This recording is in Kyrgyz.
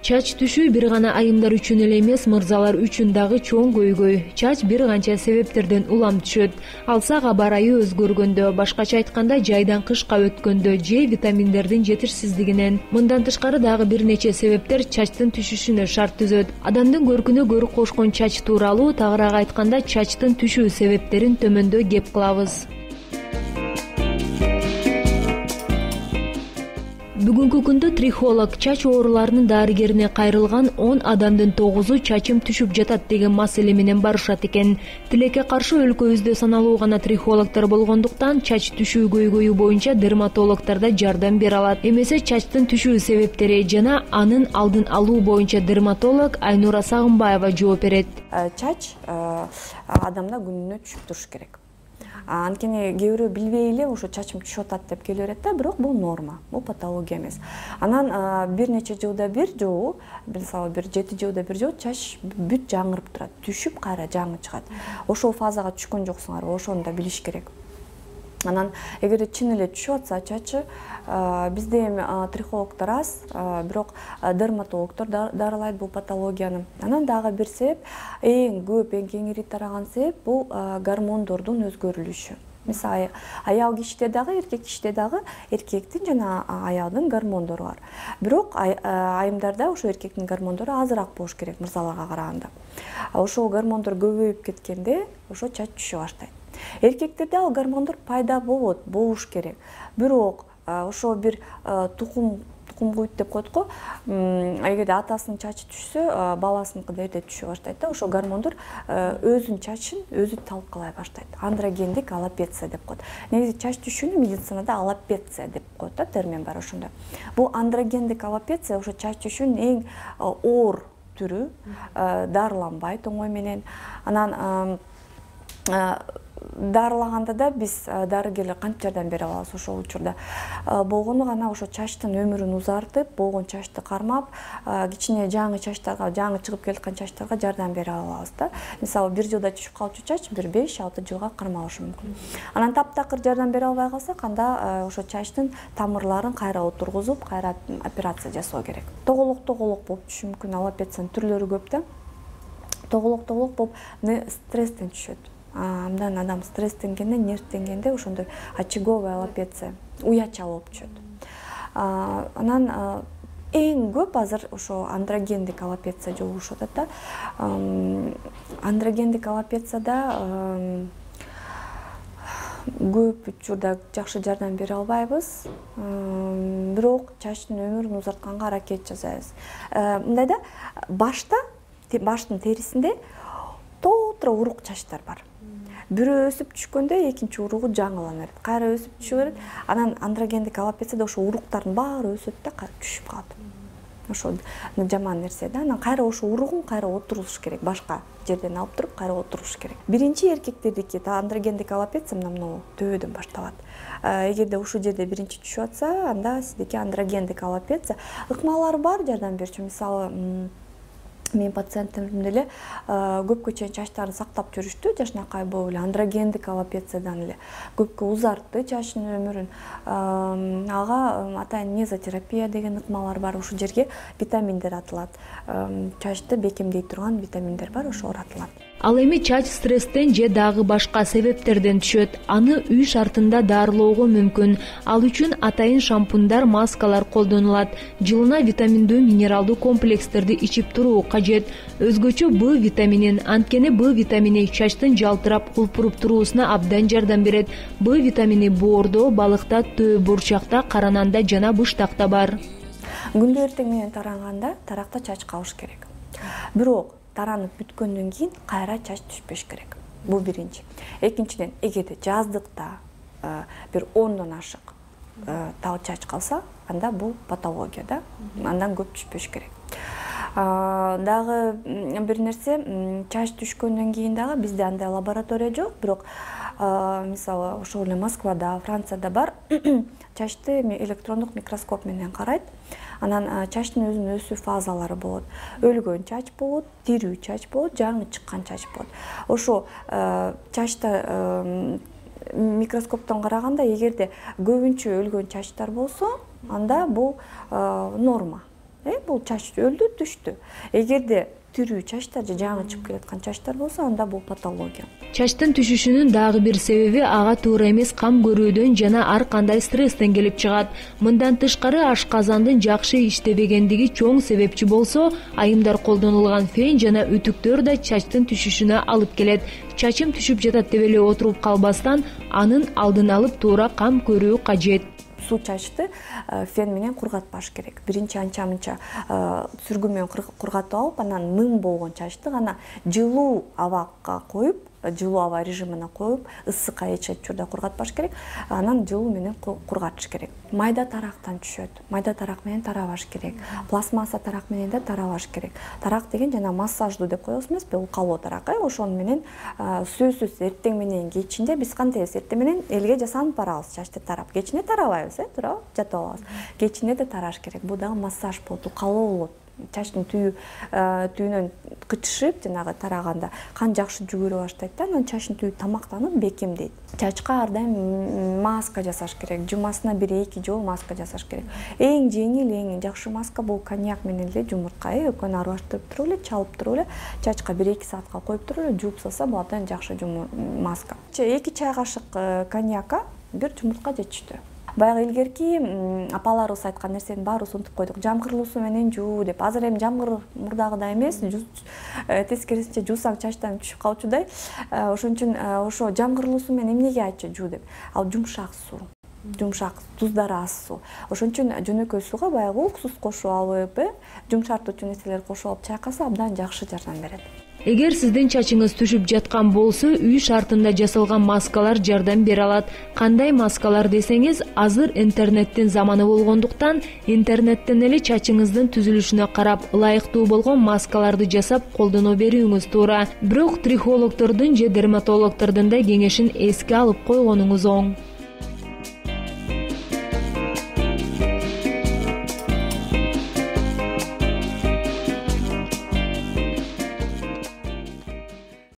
Чач түшүү бир гана айымдар үчүн эле эмес, мырзалар үчүн дагы чоң көйгөй. Чач бир канча себептерден улам түшөт. Алсак аба ырайы өзгөргөндө, башкача айтканда жайдан кышка өткөндө же витаминдердин жетишсиздигинен. Мындан тышкары дагы бир нече себептер чачтын түшүшүнө шарт түзөт. Адамдын көркүнө көрк кошкон чач тууралуу, тагыраак айтканда чачтын түшүү себептерин төмөндө кеп кылабыз. Бүгүнкү күндө трихолог чач ооруларынын дарыгерине кайрылган 10 адамдын 9-у чачым түшүп жатат деген маселе менен барышат экен. Тилекке каршы өлкөбүздө саналуу гана трихологдор болгондуктан чач түшүү көйгөйү боюнча дерматологдор да жардам бере алат. Эмесе чачтын түшүү себептери жана анын алдын алуу боюнча дерматолог Айнура Сагынбаева жооп берет. Чач адамда күнүнө түшүп туруш керек. Анткени кээ бирөө билбей эле ошо чачым түшүп атат деп келе берет да, бирок бул норма, бул патология эмес. Анан бир нече жылда бир жолу, мисалы бир 7 жылда бир жолу чач бүт жаңырып турат, түшүп кайра жаңы чыгат. Ошол фазага түшкөн жоксуңарбы, ошону да билиш керек. Анан эгерде чын эле түшүп атса чачы, бизде эми трихологдор аз, бирок дерматологдор дарылайт бул патологияны. Анан дагы бир себеп, эң көп, эң кеңири тараган себеп бул гормондордун өзгөрүлүшү. Мисалы, аял кишиде дагы, эркек кишиде дагы эркектин жана аялдын гормондору бар. Бирок айымдарда ошо эркектин гормондору азыраак болуш керек мырзаларга караганда. Ошол гормондор көбөйүп кеткенде ошо чач түшө баштайт. Эркектерде ал гормондор пайда болуш керек. Бирок ошо бир тукум куйт деп коет го. Эгерде атасынын чачы түшсө, баласыныкы да эрте түшө баштайт да. Ошо гормондор өзүнүн чачын өзү талкалай баштайт. Андрогендик аллопеция деп коет. Негизи чач түшүүнү медицинада аллопеция деп коет да, термин бар ошондо. Бул андрогендик аллопеция ошо чач түшүүнүн эң оор түрү, дарыланбайт оңой менен. Анан дарылаганда да биз дарыгерлер кантип жардам бере алабыз ошол учурда. Болгону гана ошо чачтын өмүрүн узартып, болгон чачты кармап, кичине жаңы чачтарга, жаңы чыгып келаткан чачтарга жардам бере алабыз да. Мисалы, бир жылда түшүп калчу чач бир 5-6 жылга кармалышы мүмкүн. Анан таптакыр жардам бере албай калсак, анда ошо чачтын тамырларын кайра отургузуп, кайра операция жасоо керек. Тоголок болуп түшүшү мүмкүн, аллопециянын түрлөрү көп да. Тоголок болуп стресстен түшөт. Андан адам стресстенгенде, нервтенгенде ошондой очаговая аллопеция, уяча болуп түшөт. Анан эң көп азыр ошо андрогендик аллопеция жолугушуп атат да. Андрогендик аллопецияда көп учурда жакшы жардам бере албайбыз, бирок чачтын өмүрүн узартканга аракет жасайбыз. Мындай да, баштын терисинде тоотура урук чачтар бар. Бирөө өсүп түшкөндө экинчи уругу жаңылана берет, кайра өсүп түшө берет. Анан андрогендик аллопецияда ошо уруктардын баары өсөт да, кайра түшүп калат. Ошо жаман нерсе да. Анан кайра ошо уругун кайра отуруш керек, башка жерден алып туруп кайра отуруш керек. Биринчи эркектердики андрогендик аллопеция мына төбөдөн башталат. Эгерде ушул жерде биринчи түшүп атса, анда сиздики андрогендик аллопеция. Ыкмалары бар жардам берчү. Мисалы, мен пациенттерим деле көпкө чейин чачтарын сактап жүрүштү, жашынакай болуп эле андрогендик аллопециядан эле көпкө узартты чачтын өмүрүн. Ага атайын мезотерапия деген ыкмалар бар, ушул жерге витаминдер атылат. Чачты бекемдей турган витаминдер бар, ошолор атылат. Ал эми чач стресстен же дагы башка себептерден түшөт. Аны үй шартында дарылоого мүмкүн. Ал үчүн атайын шампундар, маскалар колдонулат. Жылына витаминдүү минералдуу комплекстерди ичип туруу кажет. Өзгөчө Б витаминин, анткени Б витамини чачтын жалтырап, кулпуруп туруусуна абдан жардам берет. Б витамини боордо, балыкта, төө бурчакта, кара нанда жана быштакта бар. Күндө эртең менен таранганда таракта чач калыш керек. Бирок таранып бүткөндөн кийин кайра чач түшпөш керек. Бул биринчи. Экинчиден, эгерде жаздыкта бир 10дон ашык тал чач калса, анда бул патология да. Андан көп түшпөш керек. Дагы бир нерсе, чач түшкөндөн кийин дагы бизде андай лаборатория жок, бирок мисалы ошол эле Москвада, Францияда бар, чачты электрондук микроскоп менен карайт. Анан чачтын өзүнүн өсүү фазалары болот. Өлгөн чач болот, тирүү чач болот, жаңы чыккан чач болот. Ошо чачта микроскоптон караганда, эгерде көбүнчө өлгөн чачтар болсо, анда бул норма. Бул чач өлдү, түштү. Эгерде тирүү чачтар же жаңы чыгып келаткан чачтар болсо, анда бул патология. Чачтын түшүшүнүн дагы бир себеби ага туура эмес кам көрүүдөн жана ар кандай стресстен келип чыгат. Мындан тышкары ашказандын жакшы иштебегендиги чоң себепчи болсо, айымдар колдонулган фен жана үтүктөр да чачтын түшүшүнө алып келет. Чачым түшүп жатат деп эле отуруп калбастан, анын алдын алып туура кам көрүү кажет. Суу чачты фен менен кургатпаш керек. Биринчи анча-мынча сүргү менен кургатып алып, анан ным болгон чачты гана жылуу абакка коюп, жылуу аба режимине коюп, ысыкка эч учурда кургатпаш керек. Анан жылуу менен кургатыш керек. Майда тарактан түшөт. Майда тарак менен тарабаш керек. Пластмасса тарак менен да тарабаш керек. Тарак деген жана массаждуу деп коебуз эмеспи? Укалоо тарак. Ошону менен сөзсүз эртең менен кечинде биз кантебиз? Эртең менен элге жасанып барабыз, чачты тарап. Кечинде тарабайбыз, туурабы? Жатып алабыз. Кечинде да тараш керек. Бул дагы массаж болот, укалоо болот. Чачтын түйүнөн кычышып, жанагы тараганда кан жакшы жүгүрө баштайт да, анан чачтын түйү тамактанып бекемдейт. Чачка ар дайым маска жасаш керек. Жумасына 1-2 жолу маска жасаш керек. Эң жеңил, эң жакшы маска бул коньяк менен эле жумуртка, экөөнү аралаштырып туруп эле, чалып туруп эле, чачка 1-2 саатка коюп туруп эле жууп салса, бул абдан жакшы маска. 2 чай кашык коньякка 1 жумуртка жетиштүү. Баягы илгерки апаларыбыз айткан нерсенин баарыбыз унутуп койдук. Жамгырлуу суу менен жуу деп. Азыр эми жамгыр мурдагыдай эмес, тескерисинче жуусаң чачтан түшүп калчудай. Ошон үчүн ошо жамгырлуу суу менен эмнеге айтчу жуу деп. Ал жумшак суу. Жумшак, туздары аз суу. Ошон үчүн жөнөкөй сууга баягы уксус кошуп алып, жумшартуучу нерселер кошуп алып чайкаса абдан жакшы жардам берет. Эгер сиздин чачыңыз түшүп жаткан болсо, үй шартында жасалган маскалар жардам бере алат. Кандай маскалар десеңиз, азыр интернеттин заманы болгондуктан, интернеттен эле чачыңыздын түзүлүшүнө карап, ылайыктуу болгон маскаларды жасап колдоно берүүңүз туура. Бирок трихологтордун же дерматологтордун да кеңешин эске алып койгонуңуз оң.